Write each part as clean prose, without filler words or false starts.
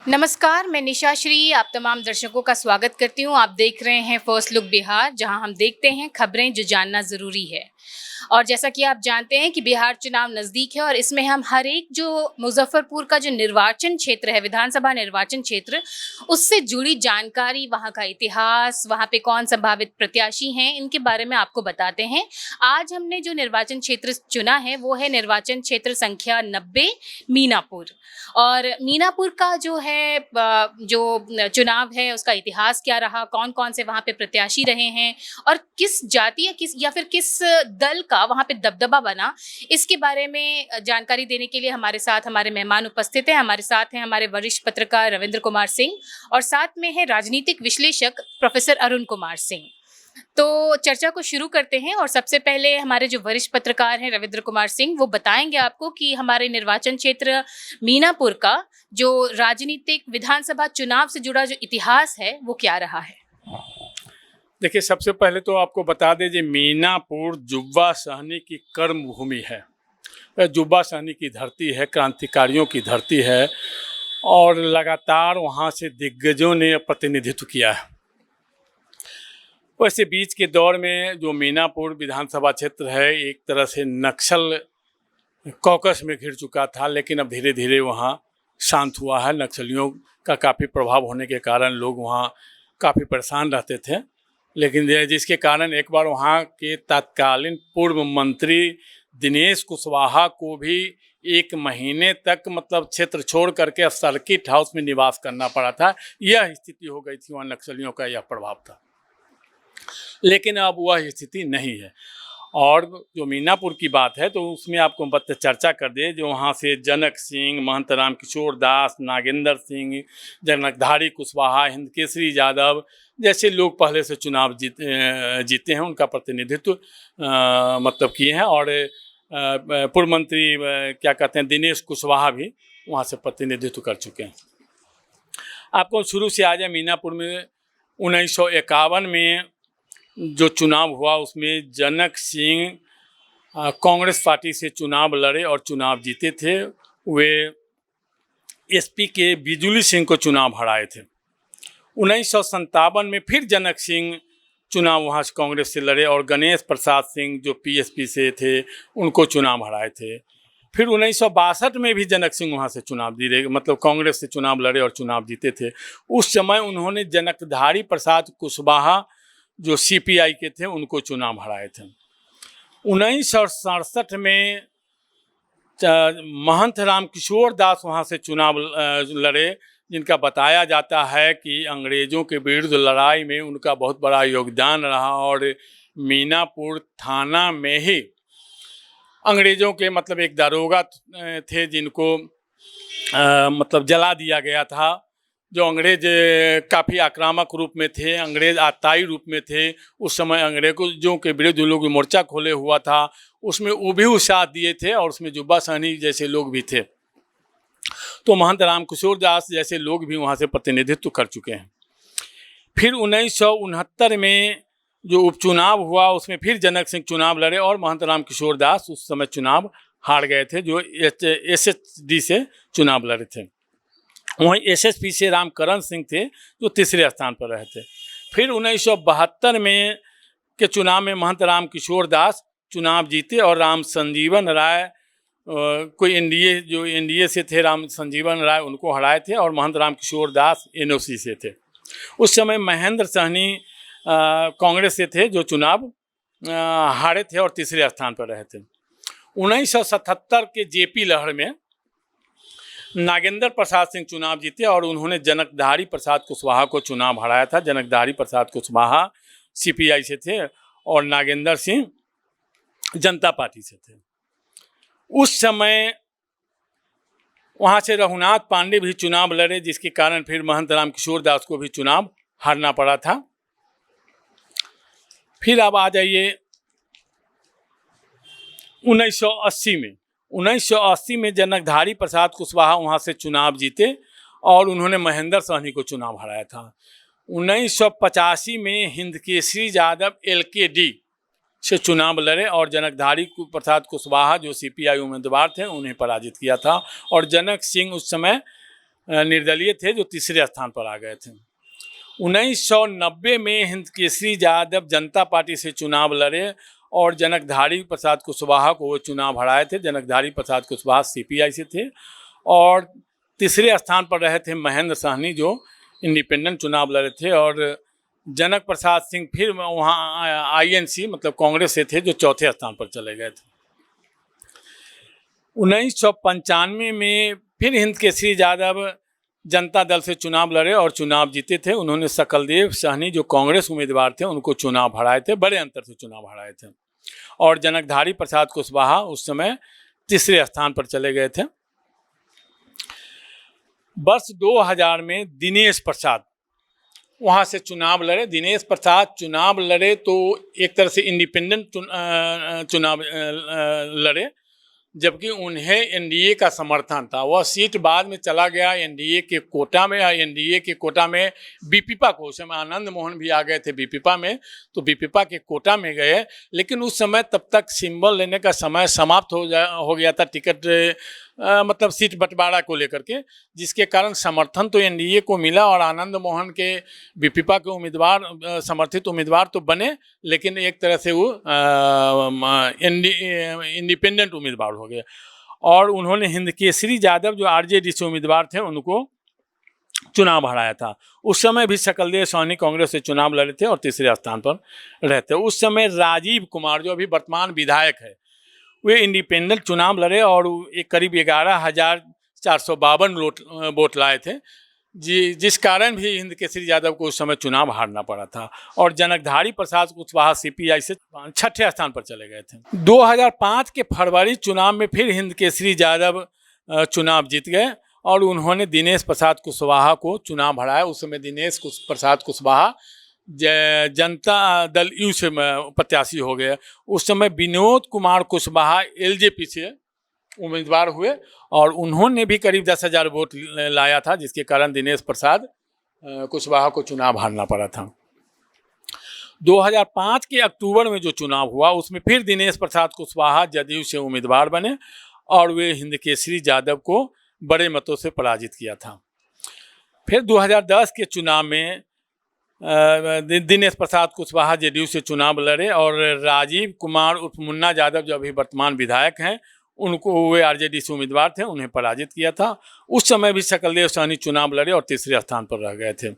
नमस्कार, मैं निशा श्री आप तमाम दर्शकों का स्वागत करती हूँ। आप देख रहे हैं फर्स्ट लुक बिहार, जहाँ हम देखते हैं खबरें जो जानना ज़रूरी है। और जैसा कि आप जानते हैं कि बिहार चुनाव नज़दीक है और इसमें हम हर एक जो मुजफ्फरपुर का जो निर्वाचन क्षेत्र है, विधानसभा निर्वाचन क्षेत्र, उससे जुड़ी जानकारी, वहाँ का इतिहास, वहाँ पे कौन संभावित प्रत्याशी हैं, इनके बारे में आपको बताते हैं। आज हमने जो निर्वाचन क्षेत्र चुना है, वो है निर्वाचन क्षेत्र संख्या 90 मीनापुर। और मीनापुर का जो है जो चुनाव है उसका इतिहास क्या रहा, कौन-कौन से वहाँ पे प्रत्याशी रहे हैं और किस जाति या फिर किस दल का वहाँ पे दबदबा बना, इसके बारे में जानकारी देने के लिए हमारे साथ हमारे मेहमान उपस्थित हैं। हमारे साथ हैं हमारे वरिष्ठ पत्रकार रविंद्र कुमार सिंह और साथ में है राजनीतिक विश्लेषक प्रोफेसर अरुण कुमार सिंह। तो चर्चा को शुरू करते हैं और सबसे पहले हमारे जो वरिष्ठ पत्रकार हैं रविंद्र कुमार सिंह, वो बताएंगे आपको कि हमारे निर्वाचन क्षेत्र मीनापुर का जो राजनीतिक विधानसभा चुनाव से जुड़ा जो इतिहास है वो क्या रहा है। देखिए, सबसे पहले तो आपको बता दें कि मीनापुर जुब्बा सहनी की कर्म भूमि है। जुब्बा सहनी की धरती है, क्रांतिकारियों की धरती है और लगातार वहाँ से दिग्गजों ने प्रतिनिधित्व किया है। वैसे बीच के दौर में जो मीनापुर विधानसभा क्षेत्र है एक तरह से नक्सल कॉकस में घिर चुका था, लेकिन अब धीरे धीरे वहाँ शांत हुआ है। नक्सलियों का काफ़ी प्रभाव होने के कारण लोग वहाँ काफ़ी परेशान रहते थे, लेकिन जिसके कारण एक बार वहाँ के तत्कालीन पूर्व मंत्री दिनेश कुशवाहा को भी 1 महीने तक मतलब क्षेत्र छोड़ करके सर्किट हाउस में निवास करना पड़ा था। यह स्थिति हो गई थी, वहाँ नक्सलियों का यह प्रभाव था, लेकिन अब वह स्थिति नहीं है। और जो मीनापुर की बात है तो उसमें आपको चर्चा कर दे, जो वहाँ से जनक सिंह, महंत राम किशोर दास, नागेंद्र सिंह, जनकधारी कुशवाहा, हिंदकेसरी यादव जैसे लोग पहले से चुनाव जीते हैं, उनका प्रतिनिधित्व मतलब किए हैं। और पूर्व मंत्री क्या कहते हैं दिनेश कुशवाहा भी वहाँ से प्रतिनिधित्व कर चुके हैं। आपको शुरू से आ जाए, मीनापुर में 1951 में जो चुनाव हुआ उसमें जनक सिंह कांग्रेस पार्टी से चुनाव लड़े और चुनाव जीते थे। वे एसपी के बिजुली सिंह को चुनाव हराए थे। 1957 में फिर जनक सिंह चुनाव वहाँ से कांग्रेस से लड़े और गणेश प्रसाद सिंह जो पीएसपी से थे उनको चुनाव हराए थे। फिर 1962 में भी जनक सिंह वहाँ से चुनाव जीते, मतलब कांग्रेस से चुनाव लड़े और चुनाव जीते थे। उस समय उन्होंने जनकधारी प्रसाद कुशवाहा जो सीपीआई के थे उनको चुनाव हराए थे। 1967 में महंत राम किशोर दास वहाँ से चुनाव लड़े, जिनका बताया जाता है कि अंग्रेज़ों के विरुद्ध लड़ाई में उनका बहुत बड़ा योगदान रहा और मीनापुर थाना में ही अंग्रेज़ों के मतलब एक दारोगा थे जिनको मतलब जला दिया गया था। जो अंग्रेज काफ़ी आक्रामक रूप में थे, अंग्रेज आताई रूप में थे। उस समय अंग्रेजों के विरुद्ध लोग मोर्चा खोले हुआ था, उसमें वो भी साथ दिए थे और उसमें जुब्बा सहनी जैसे लोग भी थे। तो महंत राम किशोर दास जैसे लोग भी वहाँ से प्रतिनिधित्व कर चुके हैं। फिर 1969 में जो उपचुनाव हुआ उसमें फिर जनक सिंह चुनाव लड़े और महंत राम किशोर दास उस समय चुनाव हार गए थे, जो एसएसडी से चुनाव लड़े थे। वहीं एसएसपी से रामकरण सिंह थे जो तीसरे स्थान पर रहे थे। फिर 1972 में के चुनाव में महंत राम किशोर दास चुनाव जीते और राम संजीवन राय कोई एनडीए से थे, राम संजीवन राय उनको हराए थे और महंत राम किशोर दास एनओसी से थे। उस समय महेंद्र सहनी कांग्रेस से थे जो चुनाव हारे थे और तीसरे स्थान पर रहे थे। 1977 के जेपी लहर में नागेंद्र प्रसाद सिंह चुनाव जीते और उन्होंने जनकधारी प्रसाद कुशवाहा को चुनाव हराया था। जनकधारी प्रसाद कुशवाहा सीपीआई से थे और नागेंद्र सिंह जनता पार्टी से थे। उस समय वहाँ से रघुनाथ पांडे भी चुनाव लड़े, जिसके कारण फिर महंत राम किशोर दास को भी चुनाव हारना पड़ा था। फिर अब आ जाइए 1980 में जनकधारी प्रसाद कुशवाहा वहाँ से चुनाव जीते और उन्होंने महेंद्र सहनी को चुनाव हराया था। 1985 में हिंदकेसरी यादव एलकेडी से चुनाव लड़े और जनकधारी प्रसाद कुशवाहा जो सीपीआई उम्मीदवार थे उन्हें पराजित किया था। और जनक सिंह उस समय निर्दलीय थे जो तीसरे स्थान पर आ गए थे। 1990 में हिंद केसरी यादव जनता पार्टी से चुनाव लड़े और जनकधारी प्रसाद कुशवाहा को वो चुनाव हराए थे। जनकधारी प्रसाद कुशवाहा सीपीआई से थे और तीसरे स्थान पर रहे थे महेंद्र सहनी जो इंडिपेंडेंट चुनाव लड़े थे, और जनक प्रसाद सिंह फिर वहाँ आईएनसी मतलब कांग्रेस से थे जो चौथे स्थान पर चले गए थे। 1995 में फिर हिंद केसरी यादव जनता दल से चुनाव लड़े और चुनाव जीते थे। उन्होंने सकलदेव सहनी जो कांग्रेस उम्मीदवार थे उनको चुनाव हराए थे, बड़े अंतर से चुनाव हराए थे, और जनकधारी प्रसाद कुशवाहा उस समय तीसरे स्थान पर चले गए थे। वर्ष 2000 में दिनेश प्रसाद वहाँ से चुनाव लड़े। दिनेश प्रसाद चुनाव लड़े तो एक तरह से इंडिपेंडेंट चुनाव लड़े, जबकि उन्हें एनडीए का समर्थन था। वह सीट बाद में चला गया एनडीए के कोटा में। एनडीए के कोटा में बीपीपा को, उस समय आनंद मोहन भी आ गए थे बीपीपा में, तो बीपीपा के कोटा में गए। लेकिन उस समय तब तक सिंबल लेने का समय समाप्त हो गया था, टिकट मतलब सीट बंटवारा को लेकर के, जिसके कारण समर्थन तो एनडीए को मिला और आनंद मोहन के बीपीपा के उम्मीदवार समर्थित उम्मीदवार तो बने, लेकिन एक तरह से वो इंडिपेंडेंट उम्मीदवार हो गए। और उन्होंने हिंद केसरी यादव जो आरजेडी से उम्मीदवार थे उनको चुनाव हराया था। उस समय भी सकलदेव सहनी कांग्रेस से चुनाव लड़े थे और तीसरे स्थान पर रहते। उस समय राजीव कुमार जो अभी वर्तमान विधायक है वे इंडिपेंडेंट चुनाव लड़े और एक करीब 11,452 वोट लाए थे, जिस कारण भी हिंद केसरी यादव को उस समय चुनाव हारना पड़ा था। और जनकधारी प्रसाद कुशवाहा सीपीआई से छठे स्थान पर चले गए थे। 2005 के फरवरी चुनाव में फिर हिंद केसरी यादव चुनाव जीत गए और उन्होंने दिनेश प्रसाद कुशवाहा को चुनाव हराया। उस समय दिनेश प्रसाद कुशवाहा जनता दल यू से प्रत्याशी हो गए। उस समय विनोद कुमार कुशवाहा एलजेपी से उम्मीदवार हुए और उन्होंने भी करीब 10,000 वोट लाया था, जिसके कारण दिनेश प्रसाद कुशवाहा को चुनाव हारना पड़ा था। 2005 के अक्टूबर में जो चुनाव हुआ उसमें फिर दिनेश प्रसाद कुशवाहा जदयू से उम्मीदवार बने और वे हिंद केसरी यादव को बड़े मतों से पराजित किया था। फिर 2010 के चुनाव में दिनेश प्रसाद कुशवाहा जेडीयू से चुनाव लड़े और राजीव कुमार उर्फ मुन्ना यादव जो अभी वर्तमान विधायक हैं उनको, वे आरजेडी से उम्मीदवार थे, उन्हें पराजित किया था। उस समय भी सकलदेव सहनी चुनाव लड़े और तीसरे स्थान पर रह गए थे।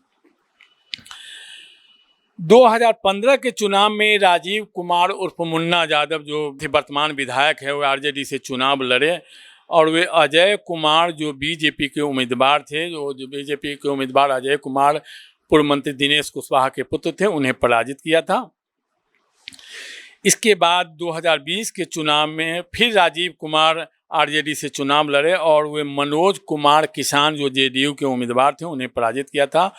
2015 के चुनाव में राजीव कुमार उर्फ मुन्ना यादव जो वर्तमान विधायक है वे आरजेडी से चुनाव लड़े और वे अजय कुमार जो बीजेपी के उम्मीदवार थे, जो बीजेपी के उम्मीदवार अजय कुमार पूर्व मंत्री दिनेश कुशवाहा के पुत्र थे, उन्हें पराजित किया था। इसके बाद 2020 के चुनाव में फिर राजीव कुमार आरजेडी से चुनाव लड़े और वे मनोज कुमार किसान जो जेडीयू के उम्मीदवार थे उन्हें पराजित किया था।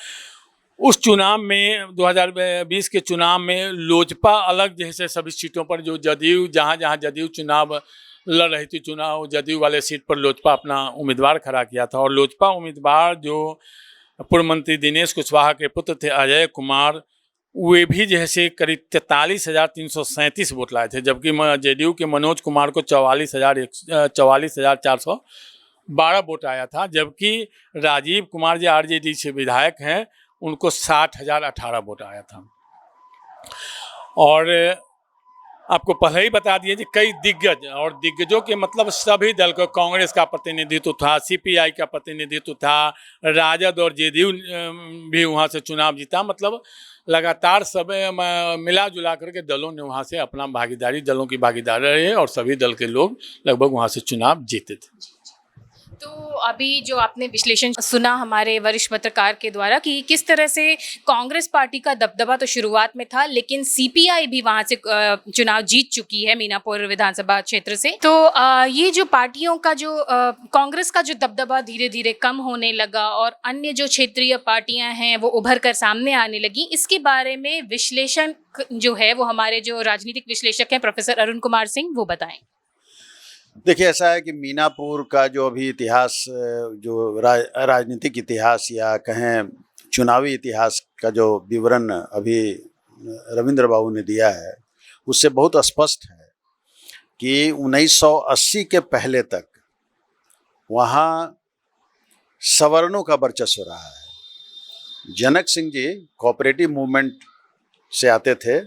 उस चुनाव में 2020 के चुनाव में लोजपा अलग जैसे सभी सीटों पर जो जदयू जहाँ जदयू चुनाव लड़ रही थी, चुनाव जदयू वाले सीट पर लोजपा अपना उम्मीदवार खड़ा किया था और लोजपा उम्मीदवार जो पूर्व मंत्री दिनेश कुशवाहा के पुत्र थे अजय कुमार, वे भी जैसे करीब 43,337 वोट लाए थे, जबकि जेडीयू के मनोज कुमार को 44,412 वोट आया था, जबकि राजीव कुमार जो आरजेडी से विधायक हैं उनको 60,018 वोट आया था। और आपको पहले ही बता दिए कि कई दिग्गज और दिग्गजों के मतलब सभी दल को, कांग्रेस का प्रतिनिधित्व था, सीपीआई का प्रतिनिधित्व था, राजद और जेडीयू भी वहाँ से चुनाव जीता। मतलब लगातार सब मिला जुला करके दलों ने वहाँ से अपना भागीदारी, दलों की भागीदारी रही और सभी दल के लोग लगभग वहाँ से चुनाव जीते थे। तो अभी जो आपने विश्लेषण सुना हमारे वरिष्ठ पत्रकार के द्वारा कि किस तरह से कांग्रेस पार्टी का दबदबा तो शुरुआत में था, लेकिन सीपीआई भी वहां से चुनाव जीत चुकी है मीनापुर विधानसभा क्षेत्र से। तो ये जो पार्टियों का जो कांग्रेस का जो दबदबा धीरे धीरे कम होने लगा और अन्य जो क्षेत्रीय पार्टियां हैं वो उभर कर सामने आने लगी, इसके बारे में विश्लेषण जो है वो हमारे जो राजनीतिक विश्लेषक हैं प्रोफेसर अरुण कुमार सिंह वो बताएं। देखिए, ऐसा है कि मीनापुर का जो अभी इतिहास, जो राजनीतिक इतिहास या कहें चुनावी इतिहास का जो विवरण अभी रविंद्र बाबू ने दिया है उससे बहुत स्पष्ट है कि 1980 के पहले तक वहाँ सवर्णों का वर्चस्व रहा है। जनक सिंह जी कोऑपरेटिव मूवमेंट से आते थे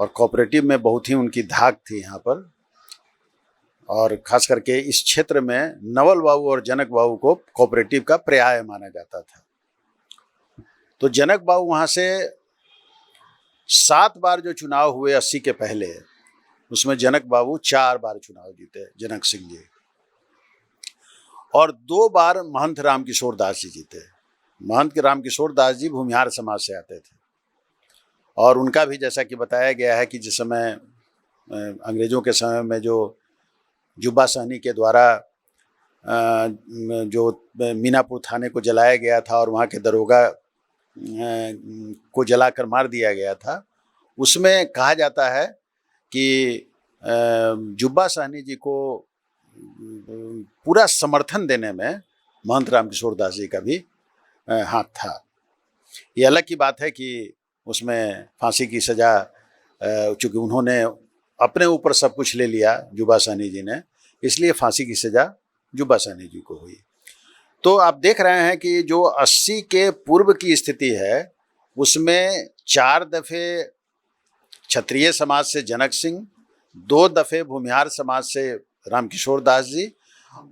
और कोऑपरेटिव में बहुत ही उनकी धाक थी यहाँ पर, और खास करके इस क्षेत्र में नवल बाबू और जनक बाबू को कोऑपरेटिव का पर्याय माना जाता था। तो जनक बाबू वहाँ से 7 बार जो चुनाव हुए 80 के पहले, उसमें जनक बाबू 4 बार चुनाव जीते, जनक सिंह जी, और 2 बार महंत राम किशोर दास जी जीते। महंत राम किशोर दास जी भूमिहार समाज से आते थे और उनका भी जैसा कि बताया गया है कि जिस समय अंग्रेज़ों के समय में जो जुब्बा सहनी के द्वारा जो मीनापुर थाने को जलाया गया था और वहाँ के दरोगा को जलाकर मार दिया गया था, उसमें कहा जाता है कि जुब्बा सहनी जी को पूरा समर्थन देने में महंत राम किशोर दास जी का भी हाथ था। ये अलग की बात है कि उसमें फांसी की सज़ा, चूँकि उन्होंने अपने ऊपर सब कुछ ले लिया जुब्बा सहनी जी ने, इसलिए फांसी की सज़ा जुब्बा सहनी जी को हुई। तो आप देख रहे हैं कि जो 80 के पूर्व की स्थिति है उसमें 4 दफ़े क्षत्रिय समाज से जनक सिंह, 2 दफ़े भूमिहार समाज से रामकिशोर दास जी,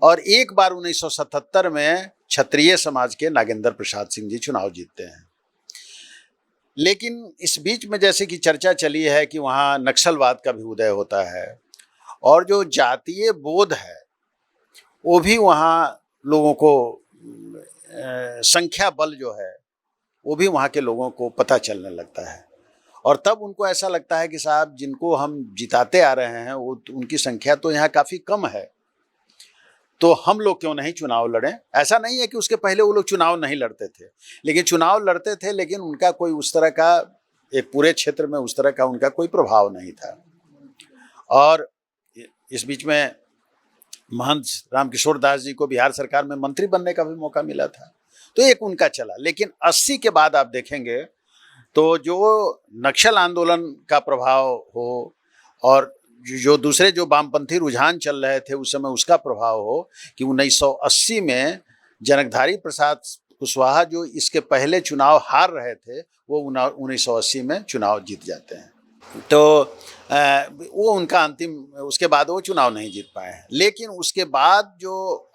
और 1 बार 1977 में क्षत्रिय समाज के नागेंद्र प्रसाद सिंह जी चुनाव जीतते हैं। लेकिन इस बीच में जैसे कि चर्चा चली है कि वहाँ नक्सलवाद का भी उदय होता है और जो जातीय बोध है वो भी वहाँ लोगों को संख्या बल जो है वो भी वहाँ के लोगों को पता चलने लगता है, और तब उनको ऐसा लगता है कि साहब जिनको हम जिताते आ रहे हैं वो उनकी संख्या तो यहाँ काफ़ी कम है, तो हम लोग क्यों नहीं चुनाव लड़ें। ऐसा नहीं है कि उसके पहले वो लोग चुनाव नहीं लड़ते थे, लेकिन चुनाव लड़ते थे, लेकिन उनका कोई उस तरह का एक पूरे क्षेत्र में उस तरह का उनका कोई प्रभाव नहीं था। और इस बीच में महंत रामकिशोर दास जी को बिहार सरकार में मंत्री बनने का भी मौका मिला था, तो एक उनका चला। लेकिन 80 के बाद आप देखेंगे तो जो नक्सल आंदोलन का प्रभाव हो और जो दूसरे जो वामपंथी रुझान चल रहे थे उस समय उसका प्रभाव हो कि 1980 में जनकधारी प्रसाद कुशवाहा जो इसके पहले चुनाव हार रहे थे वो 1980 में चुनाव जीत जाते हैं। तो वो उनका अंतिम, उसके बाद वो चुनाव नहीं जीत पाए हैं। लेकिन उसके बाद जो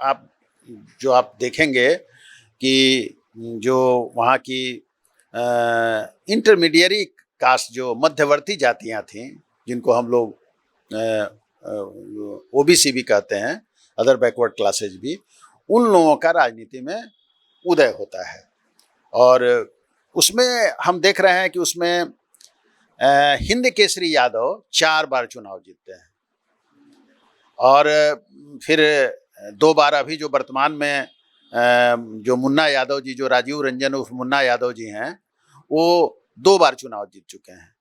आप देखेंगे कि जो वहाँ की इंटरमीडिएरी कास्ट, जो मध्यवर्ती जातियाँ थीं, जिनको हम लोग ओबीसी भी कहते हैं, अदर बैकवर्ड क्लासेज भी, उन लोगों का राजनीति में उदय होता है। और उसमें हम देख रहे हैं कि उसमें हिंद केसरी यादव 4 बार चुनाव जीतते हैं, और फिर 2 बार अभी जो वर्तमान में जो मुन्ना यादव जी, जो राजीव रंजन उर्फ मुन्ना यादव जी हैं, वो 2 बार चुनाव जीत चुके हैं,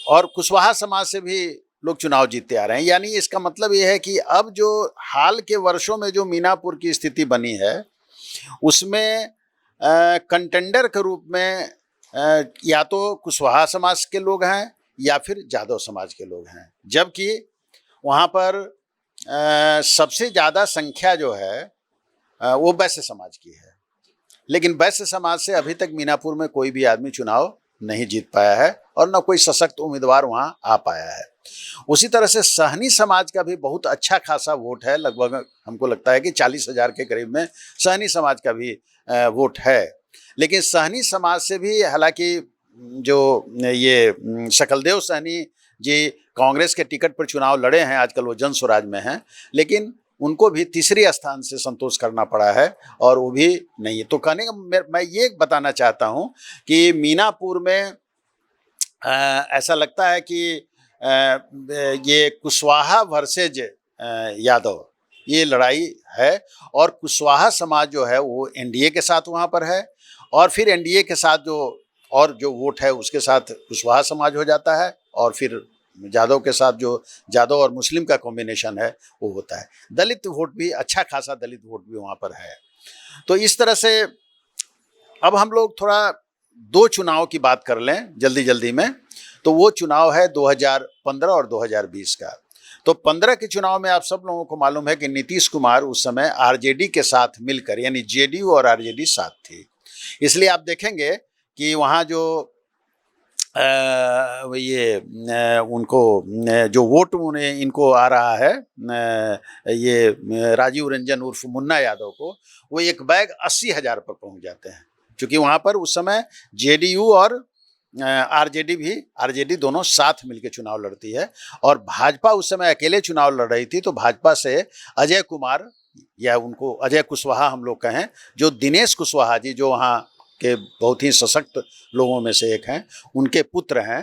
और कुशवाहा समाज से भी लोग चुनाव जीतते आ रहे हैं। यानी इसका मतलब ये है कि अब जो हाल के वर्षों में जो मीनापुर की स्थिति बनी है उसमें कंटेंडर के रूप में या तो कुशवाहा समाज के लोग हैं या फिर यादव समाज के लोग हैं, जबकि वहाँ पर सबसे ज़्यादा संख्या जो है वो वैश्य समाज की है। लेकिन वैश्य समाज से अभी तक मीनापुर में कोई भी आदमी चुनाव नहीं जीत पाया है और न कोई सशक्त उम्मीदवार वहाँ आ पाया है। उसी तरह से सहनी समाज का भी बहुत अच्छा खासा वोट है, लगभग हमको लगता है कि 40,000 के करीब में सहनी समाज का भी वोट है। लेकिन सहनी समाज से भी, हालांकि जो ये शकलदेव सहनी जी कांग्रेस के टिकट पर चुनाव लड़े हैं, आजकल वो जन स्वराज में हैं, लेकिन उनको भी तीसरे स्थान से संतोष करना पड़ा है और वो भी नहीं है। तो कहने का मैं ये बताना चाहता हूँ कि मीनापुर में ऐसा लगता है कि ये कुशवाहा वर्सेज यादव ये लड़ाई है, और कुशवाहा समाज जो है वो एनडीए के साथ वहाँ पर है, और फिर एनडीए के साथ जो वोट है उसके साथ कुशवाहा समाज हो जाता है, और फिर यादव के साथ जो यादव और मुस्लिम का कॉम्बिनेशन है वो होता है। दलित वोट भी, अच्छा खासा दलित वोट भी वहाँ पर है। तो इस तरह से अब हम लोग थोड़ा 2 चुनाव की बात कर लें जल्दी जल्दी में। तो वो चुनाव है 2015 और 2020 का। तो 15 के चुनाव में आप सब लोगों को मालूम है कि नीतीश कुमार उस समय आरजेडी के साथ मिलकर, यानी जेडीयू और आरजेडी साथ थी, इसलिए आप देखेंगे कि वहाँ जो उनको जो वोट उन्हें इनको आ रहा है, ये राजीव रंजन उर्फ मुन्ना यादव को, वो एक बैग 80,000 पर पहुंच जाते हैं, क्योंकि वहाँ पर उस समय जेडीयू और आरजेडी दोनों साथ मिलकर चुनाव लड़ती है। और भाजपा उस समय अकेले चुनाव लड़ रही थी, तो भाजपा से अजय कुमार, या उनको अजय कुशवाहा हम लोग कहें, जो दिनेश कुशवाहा जी जो वहाँ के बहुत ही सशक्त लोगों में से एक हैं, उनके पुत्र हैं,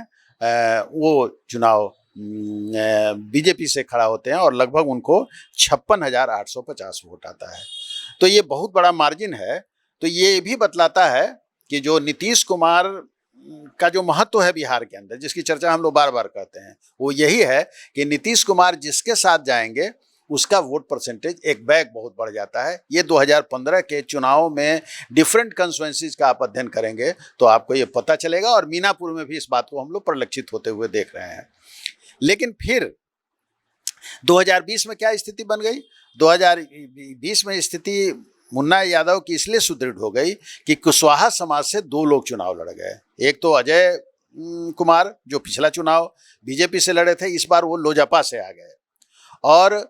वो चुनाव बीजेपी से खड़ा होते हैं और लगभग उनको 56,850 वोट आता है। तो ये बहुत बड़ा मार्जिन है। तो ये भी बतलाता है कि जो नीतीश कुमार का जो महत्व है बिहार के अंदर, जिसकी चर्चा हम लोग बार बार करते हैं, वो यही है कि नीतीश कुमार जिसके साथ जाएंगे उसका वोट परसेंटेज एक बैग बहुत बढ़ जाता है। ये 2015 के चुनाव में डिफरेंट कंस्टिट्यूएंसीज का आप अध्ययन करेंगे तो आपको ये पता चलेगा, और मीनापुर में भी इस बात को हम लोग परिलक्षित होते हुए देख रहे हैं। लेकिन फिर 2020 में क्या स्थिति बन गई? 2020 में स्थिति मुन्ना यादव की इसलिए सुदृढ़ हो गई कि कुशवाहा समाज से 2 लोग चुनाव लड़ गए। एक तो अजय कुमार जो पिछला चुनाव बीजेपी से लड़े थे, इस बार वो लोजपा से आ गए, और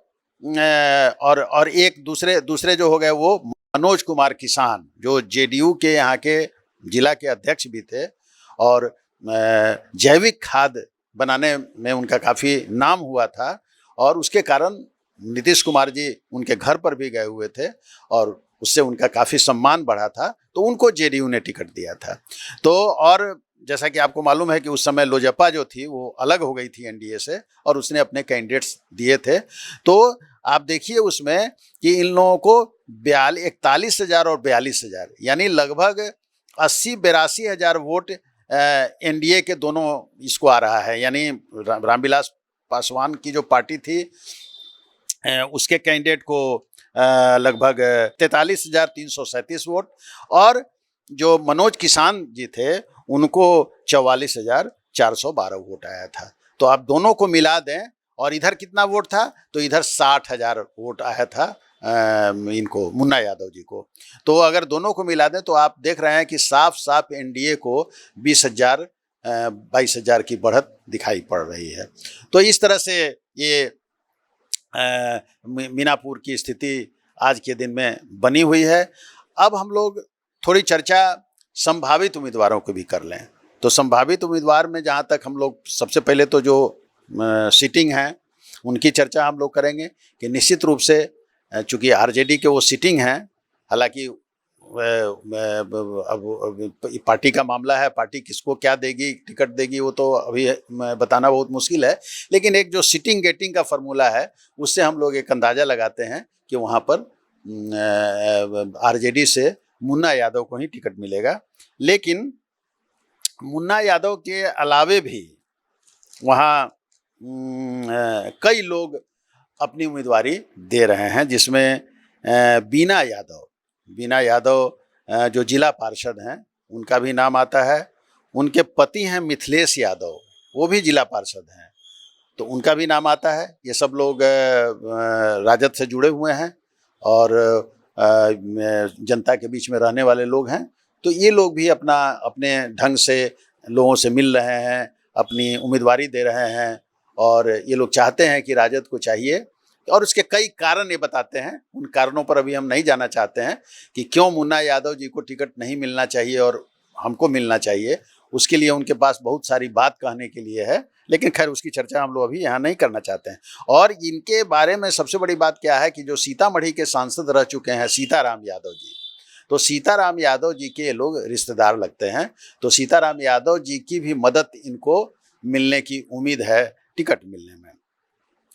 एक दूसरे जो हो गए वो मनोज कुमार किसान, जो जेडीयू के यहाँ के जिला के अध्यक्ष भी थे, और जैविक खाद बनाने में उनका काफ़ी नाम हुआ था, और उसके कारण नीतीश कुमार जी उनके घर पर भी गए हुए थे और उससे उनका काफ़ी सम्मान बढ़ा था, तो उनको जेडीयू ने टिकट दिया था। तो और जैसा कि आपको मालूम है कि उस समय लोजपा जो थी वो अलग हो गई थी एनडीए से, और उसने अपने कैंडिडेट्स दिए थे। तो आप देखिए उसमें कि इन लोगों को 41,000 और 42,000, यानी लगभग 80-82 वोट एनडीए के दोनों इसको आ रहा है। यानी रामविलास पासवान की जो पार्टी थी उसके कैंडिडेट को लगभग 43,337 वोट, और जो मनोज किसान जी थे उनको 44,412 वोट आया था। तो आप दोनों को मिला दें, और इधर कितना वोट था? तो इधर 60,000 वोट आया था इनको, मुन्ना यादव जी को। तो अगर दोनों को मिला दें तो आप देख रहे हैं कि साफ साफ एनडीए को 22,000 की बढ़त दिखाई पड़ रही है। तो इस तरह से ये मीनापुर की स्थिति आज के दिन में बनी हुई है। अब हम लोग थोड़ी चर्चा संभावित उम्मीदवारों को भी कर लें। तो संभावित उम्मीदवार में जहाँ तक हम लोग सबसे पहले तो जो सीटिंग है उनकी चर्चा हम लोग करेंगे कि निश्चित रूप से चूँकि आरजेडी के वो सीटिंग हैं, हालांकि अब पार्टी का मामला है, पार्टी किसको क्या देगी, टिकट देगी, वो तो अभी बताना बहुत मुश्किल है, लेकिन एक जो सीटिंग गेटिंग का फॉर्मूला है उससे हम लोग एक अंदाज़ा लगाते हैं कि वहाँ पर आरजेडी से मुन्ना यादव को ही टिकट मिलेगा। लेकिन मुन्ना यादव के अलावे भी वहाँ कई लोग अपनी उम्मीदवारी दे रहे हैं, जिसमें बीना यादव जो जिला पार्षद हैं उनका भी नाम आता है। उनके पति हैं मिथिलेश यादव, वो भी जिला पार्षद हैं, तो उनका भी नाम आता है। ये सब लोग राजद से जुड़े हुए हैं और जनता के बीच में रहने वाले लोग हैं। तो ये लोग भी अपने ढंग से लोगों से मिल रहे हैं, अपनी उम्मीदवारी दे रहे हैं, और ये लोग चाहते हैं कि राजद को चाहिए, और उसके कई कारण ये बताते हैं। उन कारणों पर अभी हम नहीं जाना चाहते हैं कि क्यों मुन्ना यादव जी को टिकट नहीं मिलना चाहिए और हमको मिलना चाहिए। उसके लिए उनके पास बहुत सारी बात कहने के लिए है, लेकिन खैर उसकी चर्चा हम लोग अभी यहाँ नहीं करना चाहते हैं। और इनके बारे में सबसे बड़ी बात क्या है कि जो सीतामढ़ी के सांसद रह चुके हैं सीताराम यादव जी, तो सीताराम यादव जी के लोग रिश्तेदार लगते हैं, तो सीताराम यादव जी की भी मदद इनको मिलने की उम्मीद है टिकट मिलने में।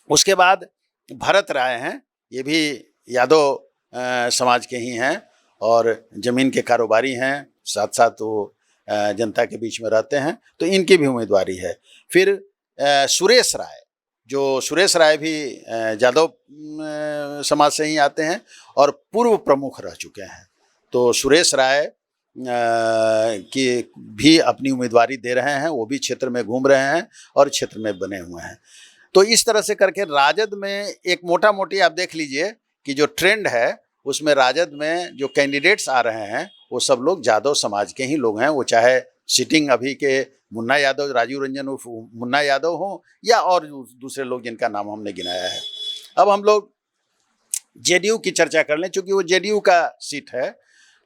उसके बाद भरत राय हैं, ये भी यादव समाज के ही हैं और ज़मीन के कारोबारी हैं, साथ साथ वो जनता के बीच में रहते हैं, तो इनकी भी उम्मीदवारी है। फिर सुरेश राय भी यादव समाज से ही आते हैं और पूर्व प्रमुख रह चुके हैं, तो सुरेश राय की भी अपनी उम्मीदवारी दे रहे हैं। वो भी क्षेत्र में घूम रहे हैं और क्षेत्र में बने हुए हैं। तो इस तरह से करके राजद में एक मोटा मोटी आप देख लीजिए कि जो ट्रेंड है उसमें राजद में जो कैंडिडेट्स आ रहे हैं वो सब लोग यादव समाज के ही लोग हैं। वो चाहे सिटिंग अभी के मुन्ना यादव, राजीव रंजन उर्फ मुन्ना यादव हो, या और दूसरे लोग जिनका नाम हमने गिनाया है। अब हम लोग जेडीयू की चर्चा कर लें, चूंकि वो जेडीयू का सीट है।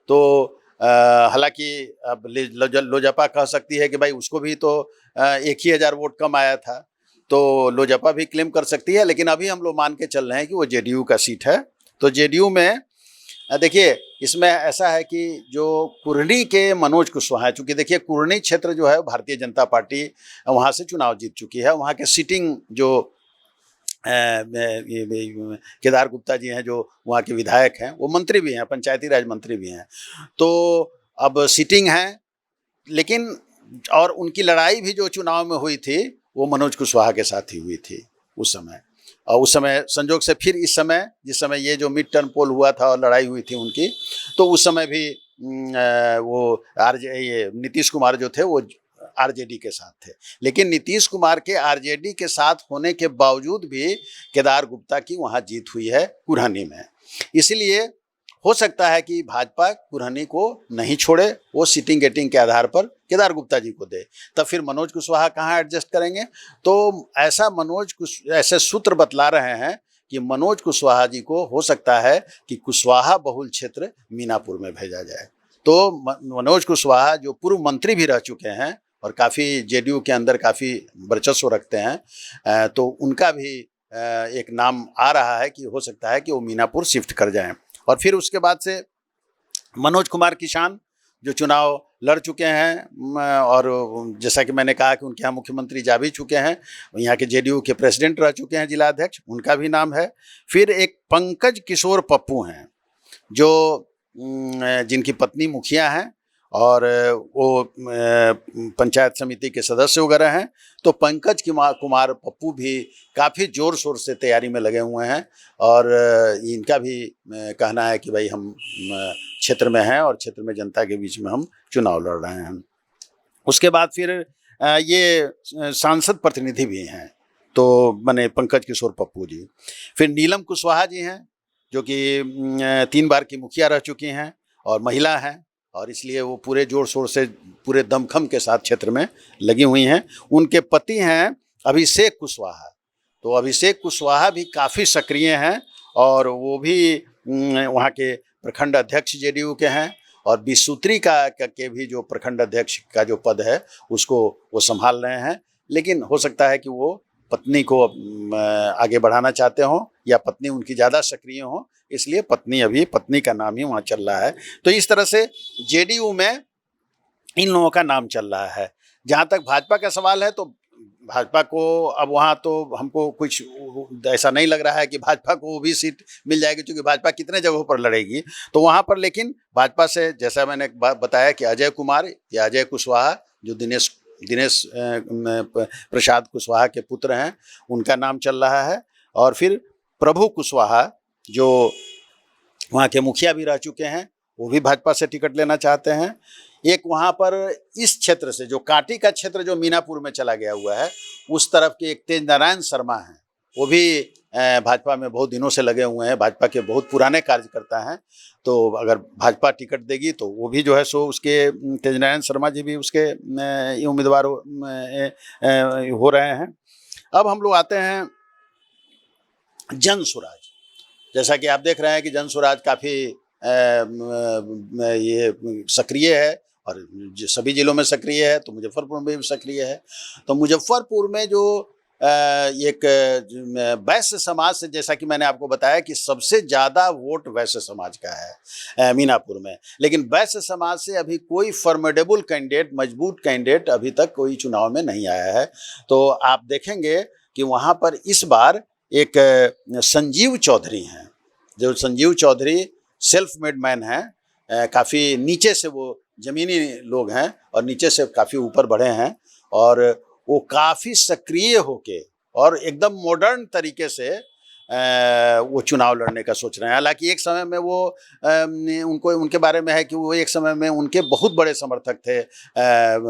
तो हालांकि अब लोजपा कह सकती है कि भाई उसको भी तो 1,000 वोट कम आया था, तो लोजपा भी क्लेम कर सकती है, लेकिन अभी हम लोग मान के चल रहे हैं कि वो जेडीयू का सीट है। तो जेडीयू में देखिए इसमें ऐसा है कि जो कुरनी के मनोज कुशवाहा है, चूँकि देखिए कुरनी क्षेत्र जो है भारतीय जनता पार्टी वहाँ से चुनाव जीत चुकी है। वहाँ के सिटिंग जो केदार गुप्ता जी हैं, जो वहाँ के विधायक हैं, वो मंत्री भी हैं, पंचायती राज मंत्री भी हैं। तो अब सिटिंग है, लेकिन और उनकी लड़ाई भी जो चुनाव में हुई थी वो मनोज कुशवाहा के साथ ही हुई थी उस समय। और उस समय संजोग से फिर इस समय, जिस समय ये जो मिड टर्म पोल हुआ था और लड़ाई हुई थी उनकी, तो उस समय भी वो ये नीतीश कुमार जो थे वो आरजेडी के साथ थे। लेकिन नीतीश कुमार के आरजेडी के साथ होने के बावजूद भी केदार गुप्ता की वहाँ जीत हुई है कुरहनी में। इसलिए हो सकता है कि भाजपा कुरहनी को नहीं छोड़े, वो सिटिंग गेटिंग के आधार पर केदार गुप्ता जी को दे। तब फिर मनोज कुशवाहा कहाँ एडजस्ट करेंगे? तो ऐसे सूत्र बतला रहे हैं कि मनोज कुशवाहा जी को हो सकता है कि कुशवाहा बहुल क्षेत्र मीनापुर में भेजा जाए। तो मनोज कुशवाहा जो पूर्व मंत्री भी रह चुके हैं और काफ़ी जेडीयू के अंदर काफ़ी वर्चस्व रखते हैं, तो उनका भी एक नाम आ रहा है कि हो सकता है कि वो मीनापुर शिफ्ट कर जाएं। और फिर उसके बाद से मनोज कुमार किसान जो चुनाव लड़ चुके हैं, और जैसा कि मैंने कहा कि उनके यहाँ मुख्यमंत्री जा भी चुके हैं, यहाँ के जेडीयू के प्रेसिडेंट रह चुके हैं, जिला अध्यक्ष, उनका भी नाम है। फिर एक पंकज किशोर पप्पू हैं जो जिनकी पत्नी मुखिया हैं और वो पंचायत समिति के सदस्य वगैरह हैं। तो पंकज कुमार पप्पू भी काफ़ी ज़ोर शोर से तैयारी में लगे हुए हैं और इनका भी कहना है कि भाई हम क्षेत्र में हैं और क्षेत्र में जनता के बीच में हम चुनाव लड़ रहे हैं। उसके बाद फिर ये सांसद प्रतिनिधि भी हैं, तो बने पंकज किशोर पप्पू जी। फिर नीलम कुशवाहा जी हैं जो कि 3 बार की मुखिया रह चुकी हैं और महिला हैं, और इसलिए वो पूरे जोर शोर से पूरे दमखम के साथ क्षेत्र में लगी हुई हैं। उनके पति हैं अभिषेक कुशवाहा। तो अभिषेक कुशवाहा भी काफ़ी सक्रिय हैं और वो भी वहाँ के प्रखंड अध्यक्ष जेडीयू के हैं, और बिसूत्री के भी जो प्रखंड अध्यक्ष का जो पद है उसको वो संभाल रहे हैं। लेकिन हो सकता है कि वो पत्नी को आगे बढ़ाना चाहते हों या पत्नी उनकी ज़्यादा सक्रिय हो, इसलिए पत्नी का नाम ही वहाँ चल रहा है। तो इस तरह से जेडीयू में इन लोगों का नाम चल रहा है। जहाँ तक भाजपा का सवाल है, तो भाजपा को अब वहाँ तो हमको कुछ ऐसा नहीं लग रहा है कि भाजपा को वो भी सीट मिल जाएगी, क्योंकि भाजपा कितने जगहों पर लड़ेगी। तो वहाँ पर लेकिन भाजपा से, जैसा मैंने बताया कि अजय कुमार या अजय कुशवाहा जो दिनेश प्रसाद कुशवाहा के पुत्र हैं, उनका नाम चल रहा है। और फिर प्रभु कुशवाहा जो वहाँ के मुखिया भी रह चुके हैं, वो भी भाजपा से टिकट लेना चाहते हैं। एक वहाँ पर इस क्षेत्र से जो कांटी का क्षेत्र जो मीनापुर में चला गया हुआ है, उस तरफ के एक तेज नारायण शर्मा हैं, वो भी भाजपा में बहुत दिनों से लगे हुए हैं, भाजपा के बहुत पुराने कार्यकर्ता हैं। तो अगर भाजपा टिकट देगी तो वो भी जो है सो उसके तेज नारायण शर्मा जी भी उसके उम्मीदवार हो रहे हैं। अब हम लोग आते हैं जन स्वराज। जैसा कि आप देख रहे हैं कि जन स्वराज काफ़ी ये सक्रिय है और सभी जिलों में सक्रिय है, तो मुजफ्फरपुर में भी सक्रिय है। तो मुजफ्फरपुर में जो एक वैश्य समाज से, जैसा कि मैंने आपको बताया कि सबसे ज़्यादा वोट वैश्य समाज का है मीनापुर में, लेकिन वैश्य समाज से अभी कोई फॉर्मेडेबल कैंडिडेट, मजबूत कैंडिडेट अभी तक कोई चुनाव में नहीं आया है। तो आप देखेंगे कि वहाँ पर इस बार एक संजीव चौधरी हैं, जो Sanjeev Chaudhary self made man हैं, काफ़ी नीचे से वो ज़मीनी लोग हैं और नीचे से काफ़ी ऊपर बढ़े हैं, और वो काफ़ी सक्रिय होके और एकदम मॉडर्न तरीके से वो चुनाव लड़ने का सोच रहे हैं। हालांकि एक समय में वो उनको उनके बारे में है कि वो एक समय में उनके बहुत बड़े समर्थक थे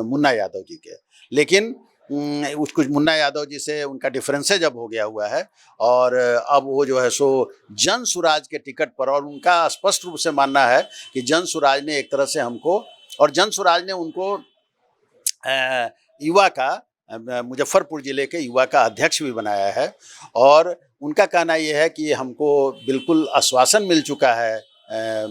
मुन्ना यादव जी के, लेकिन कुछ मुन्ना यादव जी से उनका डिफरेंस जब हो गया हुआ है, और अब वो जो है सो जन सुराज के टिकट पर, और उनका स्पष्ट रूप से मानना है कि जन सुराज ने एक तरह से हमको, और जन सुराज ने उनको युवा का, मुजफ्फरपुर जिले के युवा का अध्यक्ष भी बनाया है। और उनका कहना ये है कि हमको बिल्कुल आश्वासन मिल चुका है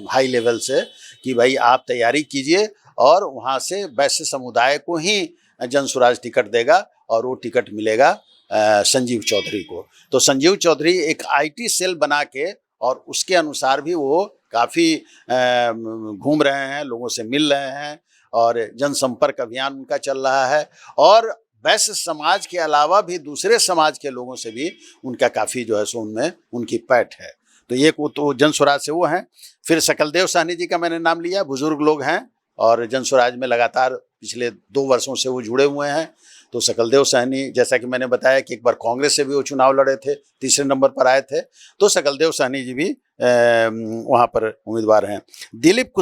हाई लेवल से कि भाई आप तैयारी कीजिए, और वहाँ से वैश्य समुदाय को ही जन सुराज टिकट देगा, और वो टिकट मिलेगा संजीव चौधरी को। तो संजीव चौधरी एक आईटी सेल बना के, और उसके अनुसार भी वो काफ़ी घूम रहे हैं, लोगों से मिल रहे हैं, और जनसंपर्क अभियान उनका चल रहा है। और वैश्य समाज के अलावा भी दूसरे समाज के लोगों से भी उनका काफ़ी जो है सो उनमें उनकी पैठ है। तो ये वो तो जन स्वराज से वो हैं। फिर सकलदेव सहनी जी का मैंने नाम लिया, बुजुर्ग लोग हैं और जन स्वराज में लगातार पिछले 2 वर्षों से वो जुड़े हुए हैं। तो सकलदेव सहनी, जैसा कि मैंने बताया कि एक बार कांग्रेस से भी वो चुनाव लड़े थे, तीसरे नंबर पर आए थे, तो सकलदेव सहनी जी भी वहाँ पर उम्मीदवार हैं। दिलीप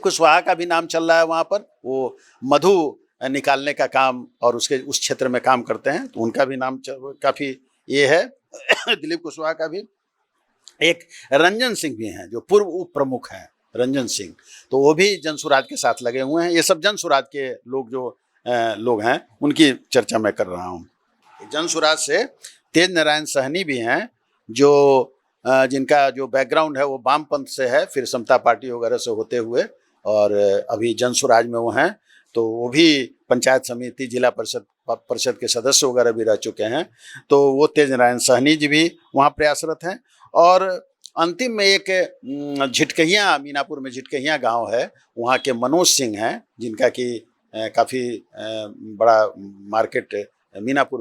कुशवाहा का भी नाम चल रहा है वहाँ पर। वो मधु निकालने का काम और उसके उस क्षेत्र में काम करते हैं, तो उनका भी नाम काफ़ी ये है। दिलीप कुशवाहा का भी। एक रंजन सिंह भी हैं जो पूर्व उप प्रमुख हैं, रंजन सिंह, तो वो भी जनसुराज के साथ लगे हुए हैं। ये सब जनसुराज के लोग जो लोग हैं उनकी चर्चा मैं कर रहा हूँ। जनसुराज से तेज नारायण सहनी भी हैं, जो जिनका जो बैकग्राउंड है वो वामपंथ से है, फिर समता पार्टी वगैरह से होते हुए, और अभी जनसुराज में वो हैं। तो वो भी पंचायत समिति, जिला परिषद के सदस्य वगैरह भी रह चुके हैं। तो वो तेज नारायण सहनी जी भी वहाँ प्रयासरत हैं। और अंतिम में एक झिटकहियाँ, मीनापुर में झिटकहियाँ गांव है, वहाँ के मनोज सिंह हैं, जिनका कि काफ़ी बड़ा मार्केट मीनापुर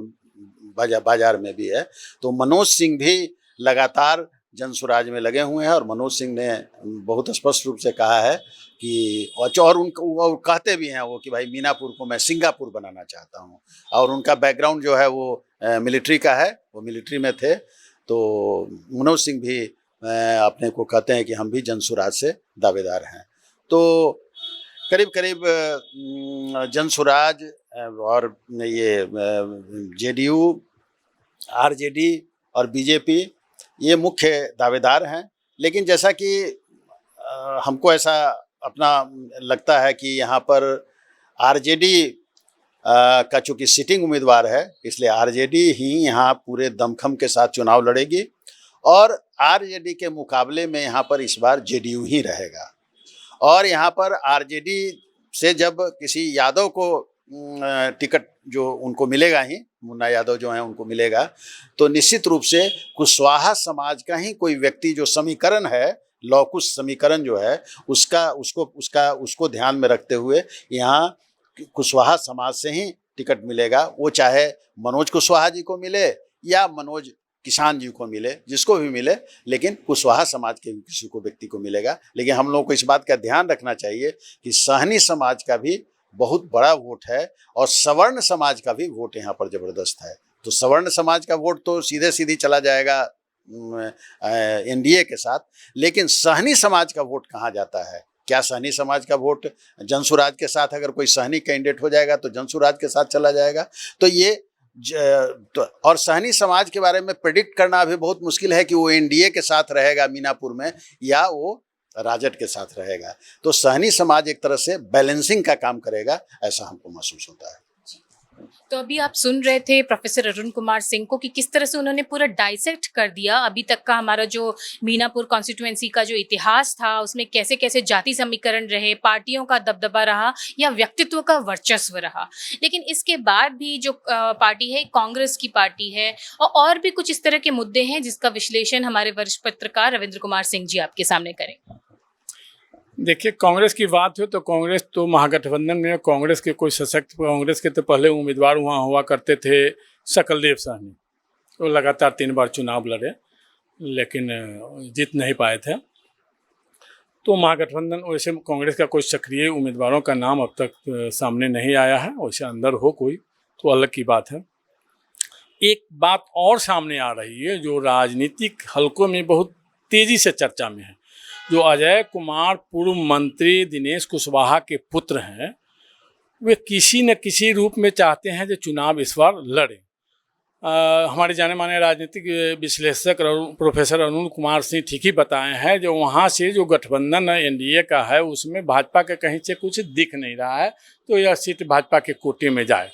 बाजार में भी है। तो मनोज सिंह भी लगातार जनसुराज में लगे हुए हैं, और मनोज सिंह ने बहुत स्पष्ट रूप से कहा है कि, और उनको कहते भी हैं वो कि भाई मीनापुर को मैं सिंगापुर बनाना चाहता हूँ। और उनका बैकग्राउंड जो है वो मिलिट्री का है, वो मिलिट्री में थे। तो मनोज सिंह भी अपने को कहते हैं कि हम भी जनसुराज से दावेदार हैं। तो करीब करीब जनसुराज और ये जेडीयू, आरजेडी और बीजेपी ये मुख्य दावेदार हैं। लेकिन जैसा कि हमको ऐसा अपना लगता है कि यहाँ पर आरजेडी का चूँकि सिटिंग उम्मीदवार है, इसलिए आरजेडी ही यहाँ पूरे दमखम के साथ चुनाव लड़ेगी, और आरजेडी के मुकाबले में यहाँ पर इस बार जेडीयू ही रहेगा। और यहाँ पर आरजेडी से जब किसी यादव को टिकट जो उनको मिलेगा ही, मुन्ना यादव जो हैं उनको मिलेगा, तो निश्चित रूप से कुशवाहा समाज का ही कोई व्यक्ति, जो समीकरण है, लौकुश समीकरण जो है, उसको ध्यान में रखते हुए यहाँ कुशवाहा समाज से ही टिकट मिलेगा। वो चाहे मनोज कुशवाहा जी को मिले या मनोज किसान जी को मिले, जिसको भी मिले, लेकिन कुशवाहा समाज के किसी को व्यक्ति को मिलेगा। लेकिन हम लोगों को इस बात का ध्यान रखना चाहिए कि सहनी समाज का भी बहुत बड़ा वोट है, और सवर्ण समाज का भी वोट यहाँ पर जबरदस्त है। तो सवर्ण समाज का वोट तो सीधे चला जाएगा एनडीए के साथ, लेकिन सहनी समाज का वोट कहाँ जाता है? क्या सहनी समाज का वोट जनसुराज के साथ, अगर कोई सहनी कैंडिडेट हो जाएगा तो जनसुराज के साथ चला जाएगा? तो ये और सहनी समाज के बारे में प्रेडिक्ट करना भी बहुत मुश्किल है कि वो एनडीए के साथ रहेगा मीनापुर में, या वो राजद के साथ रहेगा। तो सहनी समाज एक तरह से बैलेंसिंग का काम करेगा, ऐसा हमको महसूस होता है। तो अभी आप सुन रहे थे प्रोफेसर अरुण कुमार सिंह को कि किस तरह से उन्होंने पूरा डाइसेक्ट कर दिया अभी तक का हमारा जो मीनापुर कॉन्स्टिट्यूएंसी का जो इतिहास था, उसमें कैसे कैसे जाति समीकरण रहे, पार्टियों का दबदबा रहा या व्यक्तित्व का वर्चस्व रहा। लेकिन इसके बाद भी जो पार्टी है, कांग्रेस की पार्टी है, और भी कुछ इस तरह के मुद्दे हैं जिसका विश्लेषण हमारे वरिष्ठ पत्रकार रविंद्र कुमार सिंह जी आपके सामने करेंगे। देखिए, कांग्रेस की बात हो तो कांग्रेस तो महागठबंधन में, कांग्रेस के कोई सशक्त, कांग्रेस के तो पहले उम्मीदवार वहाँ हुआ करते थे सकलदेव सहनी, वो लगातार 3 बार चुनाव लड़े लेकिन जीत नहीं पाए थे। तो महागठबंधन, वैसे कांग्रेस का कोई सक्रिय उम्मीदवारों का नाम अब तक सामने नहीं आया है। वैसे अंदर हो कोई तो अलग की बात है। एक बात और सामने आ रही है जो राजनीतिक हलकों में बहुत तेज़ी से चर्चा में है। जो अजय कुमार पूर्व मंत्री दिनेश कुशवाहा के पुत्र हैं, वे किसी न किसी रूप में चाहते हैं जो चुनाव इस बार लड़े। हमारे जाने माने राजनीतिक विश्लेषक प्रोफेसर अरुण कुमार सिंह ठीक ही बताए हैं, जो वहाँ से जो गठबंधन एनडीए का है उसमें भाजपा के कहीं से कुछ दिख नहीं रहा है, तो यह सीट भाजपा के कोटे में जाए।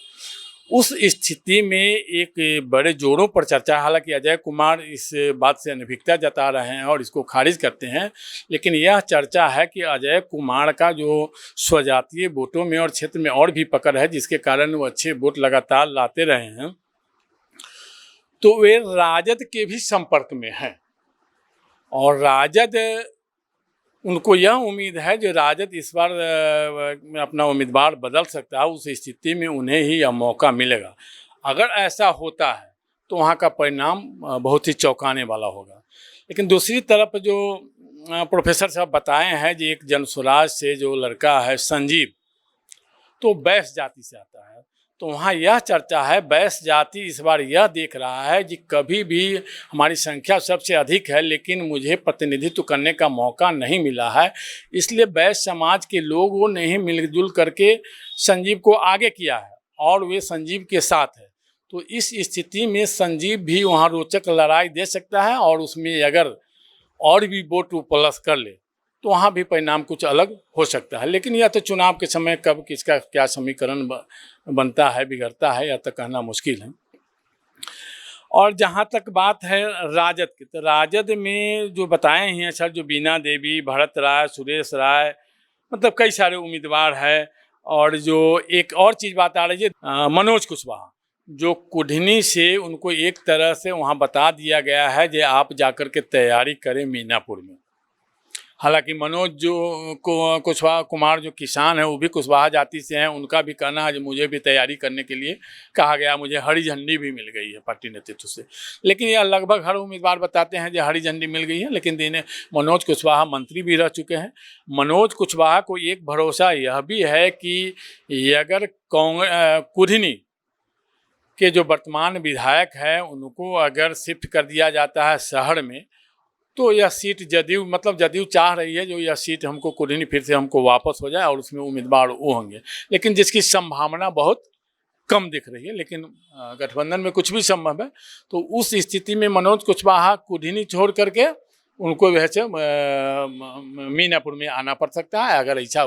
उस स्थिति में एक बड़े जोरों पर चर्चा, हालांकि अजय कुमार इस बात से अनभिज्ञता जता रहे हैं और इसको खारिज करते हैं, लेकिन यह चर्चा है कि अजय कुमार का जो स्वजातीय वोटों में और क्षेत्र में और भी पकड़ है, जिसके कारण वो अच्छे वोट लगातार लाते रहे हैं, तो वे राजद के भी संपर्क में हैं और राजद, उनको यह उम्मीद है जो राजद इस बार अपना उम्मीदवार बदल सकता है, उस स्थिति में उन्हें ही यह मौका मिलेगा। अगर ऐसा होता है तो वहाँ का परिणाम बहुत ही चौंकाने वाला होगा। लेकिन दूसरी तरफ जो प्रोफेसर साहब बताए हैं, जो एक जनसुराज से जो लड़का है संजीव, तो बैस जाति से आता है, तो वहाँ यह चर्चा है, बैस जाति इस बार यह देख रहा है कि कभी भी हमारी संख्या सबसे अधिक है लेकिन मुझे प्रतिनिधित्व करने का मौका नहीं मिला है, इसलिए बैस समाज के लोगों ने ही मिलजुल करके संजीव को आगे किया है और वे संजीव के साथ है। तो इस स्थिति में संजीव भी वहाँ रोचक लड़ाई दे सकता है और उसमें अगर और भी वोट प्लस कर ले तो वहाँ भी परिणाम कुछ अलग हो सकता है। लेकिन यह तो चुनाव के समय कब किसका क्या समीकरण बनता है, बिगड़ता है, यह तो कहना मुश्किल है। और जहाँ तक बात है राजद की, तो राजद में जो बताए हैं सर, जो बीना देवी, भरत राय, सुरेश राय, मतलब कई सारे उम्मीदवार हैं। और जो एक और चीज़ बात आ रही है, मनोज कुशवाहा, जो कुढ़नी से उनको एक तरह से वहाँ बता दिया गया है कि आप जाकर के तैयारी करें मीनापुर में। हालांकि मनोज जो कुशवाहा कुमार जो किसान है वो भी कुशवाहा जाति से हैं, उनका भी कहना है कि मुझे भी तैयारी करने के लिए कहा गया, मुझे हरी झंडी भी मिल गई है पार्टी नेतृत्व से। लेकिन यह लगभग हर उम्मीदवार बताते हैं जो हरी झंडी मिल गई है, लेकिन दिन मनोज कुशवाहा मंत्री भी रह चुके हैं। मनोज कुशवाहा को एक भरोसा यह भी है कि अगर कुढ़नी के जो वर्तमान विधायक हैं उनको अगर शिफ्ट कर दिया जाता है शहर में, तो यह सीट जदयू चाह रही है जो यह सीट हमको कुढ़नी फिर से हमको वापस हो जाए और उसमें उम्मीदवार वो होंगे, लेकिन जिसकी संभावना बहुत कम दिख रही है। लेकिन गठबंधन में कुछ भी संभव है। तो उस स्थिति में मनोज कुशवाहा कुढ़नी छोड़ करके उनको वैसे मीनापुर में आना पड़ सकता है। अगर ऐसा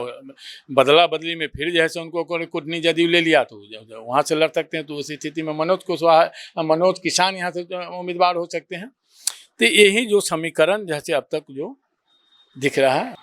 बदला बदली में फिर जैसे उनको कुढ़नी जदयू ले लिया तो वहाँ से लड़ सकते हैं। तो उस स्थिति में मनोज किसान यहाँ से उम्मीदवार हो सकते हैं। तो यही जो समीकरण जैसे अब तक जो दिख रहा है।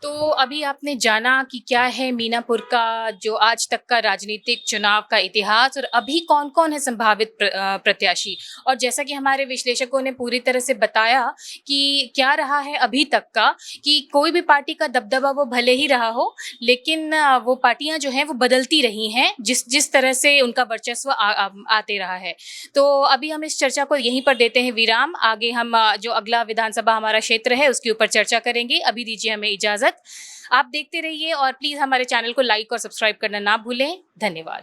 तो अभी आपने जाना कि क्या है मीनापुर का जो आज तक का राजनीतिक चुनाव का इतिहास और अभी कौन कौन है संभावित प्रत्याशी। और जैसा कि हमारे विश्लेषकों ने पूरी तरह से बताया कि क्या रहा है अभी तक का, कि कोई भी पार्टी का दबदबा वो भले ही रहा हो, लेकिन वो पार्टियां जो हैं वो बदलती रही हैं जिस तरह से उनका वर्चस्व आते रहा है। तो अभी हम इस चर्चा को यहीं पर देते हैं विराम। आगे हम जो अगला विधानसभा हमारा क्षेत्र है उसके ऊपर चर्चा करेंगे। अभी दीजिए हमें इजाजत। आप देखते रहिए और प्लीज हमारे चैनल को लाइक और सब्सक्राइब करना ना भूलें। धन्यवाद।